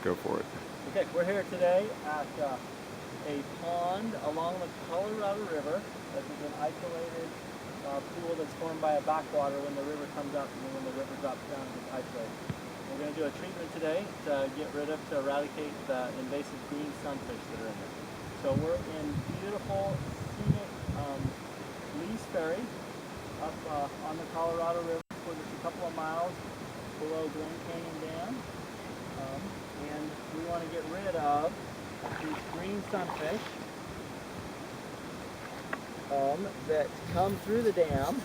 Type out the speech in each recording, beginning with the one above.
go for it. Okay, we're here today at a pond along the Colorado River. This is an isolated pool that's formed by a backwater when the river comes up, and then when the river drops down, it's isolated. We're going to do a treatment today to get rid of, to eradicate the invasive green sunfish that are in there. So we're in beautiful, scenic Lees Ferry up on the Colorado River. We're just a couple of miles below Grand Canyon Dam. And we want to get rid of these green sunfish that come through the dam,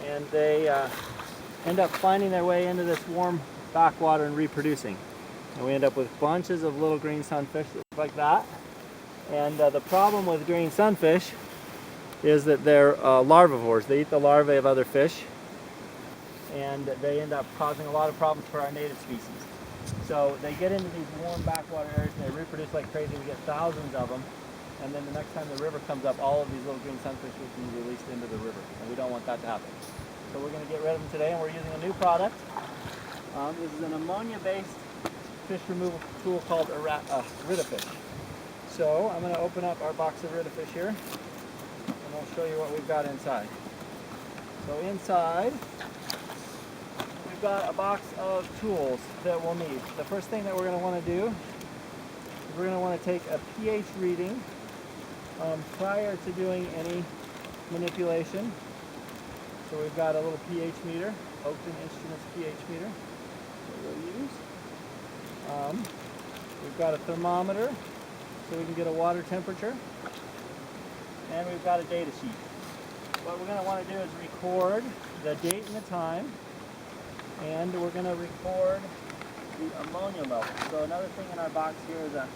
and they end up finding their way into this warm backwater and reproducing. And we end up with bunches of little green sunfish that look like that. And the problem with green sunfish is that they're larvivores. They eat the larvae of other fish, and they end up causing a lot of problems for our native species. So they get into these warm backwater areas and they reproduce like crazy. We get thousands of them, and then the next time the river comes up, all of these little green sunfish will be released into the river, and we don't want that to happen. So we're going to get rid of them today, and we're using a new product. This is an ammonia-based fish removal tool called eradication. So I'm going to open up our box of eradication here, and I'll show you what we've got inside. So inside, we've got a box of tools that we'll need. The first thing that we're going to want to do is we're going to want to take a pH reading prior to doing any manipulation. So we've got a little pH meter, Oakton Instruments pH meter that we'll use. We've got a thermometer so we can get a water temperature. And we've got a data sheet. What we're going to want to do is record the date and the time, and we're going to record the ammonia level. So another thing in our box here is a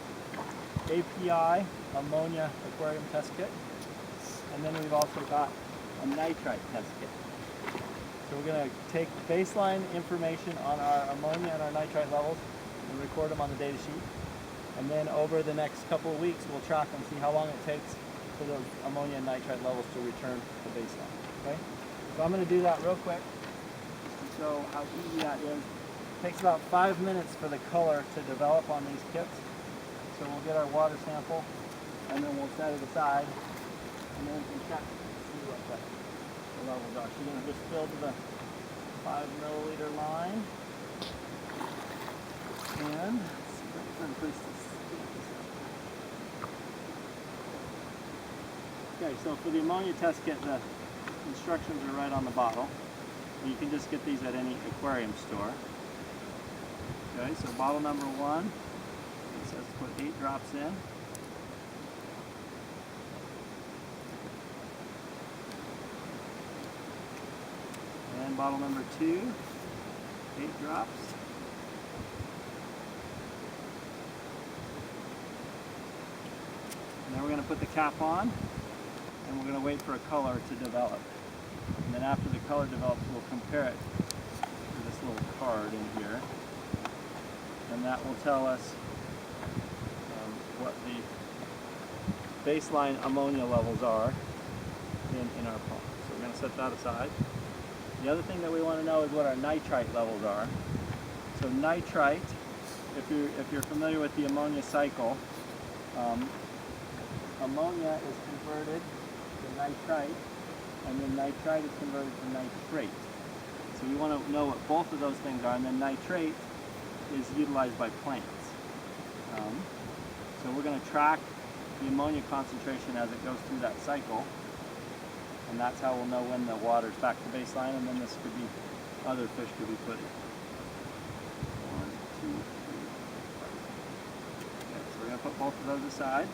API ammonia aquarium test kit, and then we've also got a nitrite test kit. So we're going to take baseline information on our ammonia and our nitrite levels and record them on the data sheet, and then over the next couple of weeks we'll track and see how long it takes for those ammonia and nitrite levels to return to baseline. Okay? So I'm going to do that real quick just to show how easy that is. It takes about 5 minutes for the color to develop on these kits. So we'll get our water sample, and then we'll set it aside, and then we can check and see what the levels are. So you're going to just fill to the 5 milliliter line, and let's see if I can find a place to stick this up. Okay, so for the ammonia test kit, the instructions are right on the bottle. You can just get these at any aquarium store. Okay, so bottle number 1, it says to put 8 drops in. And bottle number 2, 8 drops. And then we're going to put the cap on, and we're going to wait for a color to develop. And then after the color develops, we'll compare it to this little card in here. And that will tell us what the baseline ammonia levels are in our pond. So we're going to set that aside. The other thing that we want to know is what our nitrite levels are. So nitrite, if you're familiar with the ammonia cycle, ammonia is converted to nitrite, and then nitrite is converted to nitrate. So we want to know what both of those things are, and then nitrate is utilized by plants. So we're going to track the ammonia concentration as it goes through that cycle, and that's how we'll know when the water's back to baseline, and then this could be, other fish could be put in. 1, 2, 3, 4. Okay, so we're going to put both of those aside.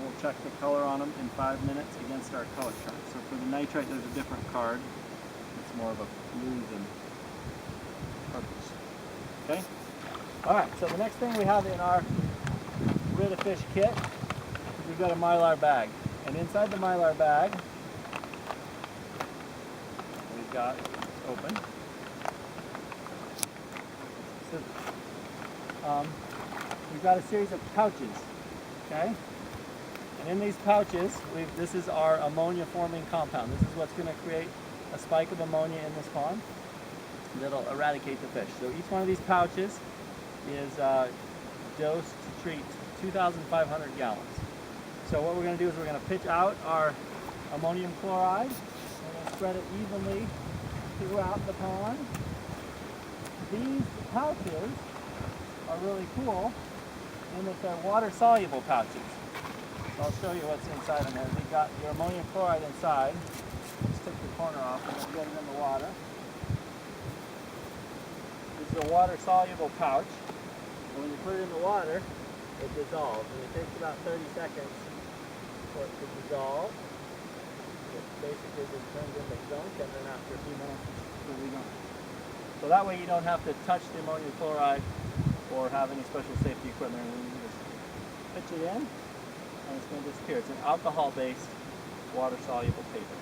We'll check the color on them in 5 minutes against our color chart. So for the nitrite, there's a different card. It's more of a blue than purple. Okay? Alright, so the next thing we have in our Rid-A-Fish kit is we've got a Mylar bag. And inside the Mylar bag, we've got, open, we've got a series of pouches. Okay? And in these pouches, this is our ammonia forming compound. This is what's going to create a spike of ammonia in this pond that'll eradicate the fish. So each one of these pouches is dosed to treat 2,500 gallons. So what we're going to do is we're going to pitch out our ammonium chloride. We're going to spread it evenly throughout the pond. These pouches are really cool in that they're water-soluble pouches. So I'll show you what's inside of there. You've got your ammonium chloride inside. Let's take the corner off and then get it in the water. This is a water-soluble pouch. And when you put it in the water, it dissolves. And it takes about 30 seconds for it to dissolve. It basically just turns into gunk, and then after a few minutes, it'll be gone. So that way you don't have to touch the ammonium chloride or have any special safety equipment. You can just pitch it in, and it's going to disappear. It's an alcohol-based water-soluble paper.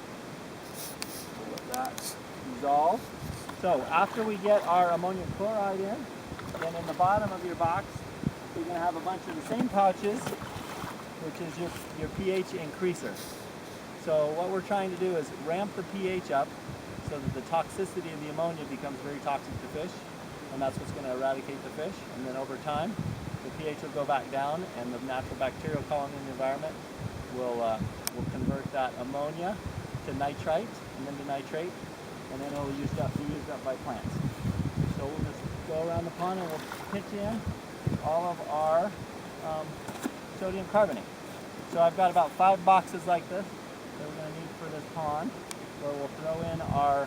We'll let that dissolve. So after we get our ammonium chloride in, then in the bottom of your box, you're going to have a bunch of the same pouches, which is your pH increaser. So what we're trying to do is ramp the pH up so that the toxicity of the ammonia becomes very toxic to fish, and that's what's going to eradicate the fish. And then over time, the pH will go back down, and the natural bacterial colony in the environment will convert that ammonia to nitrite, and then to nitrate, and then it will be used up by plants. So we'll just go around the pond and we'll pitch in all of our sodium carbonate. So I've got about 5 boxes like this that we're going to need for this pond, where we'll throw in our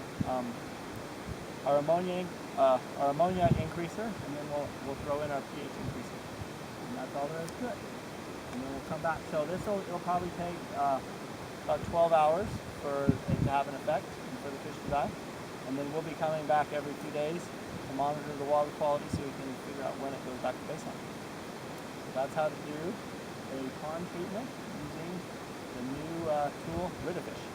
ammonia increaser, and then we'll throw in our pH increaser, and that's all there is to it. And then we'll come back. So it'll probably take about 12 hours for it to have an effect and for the fish to die. And then we'll be coming back every 2 days to monitor the water quality so we can figure out when it goes back to baseline. So that's how to do a pond treatment using the new tool, Eradication.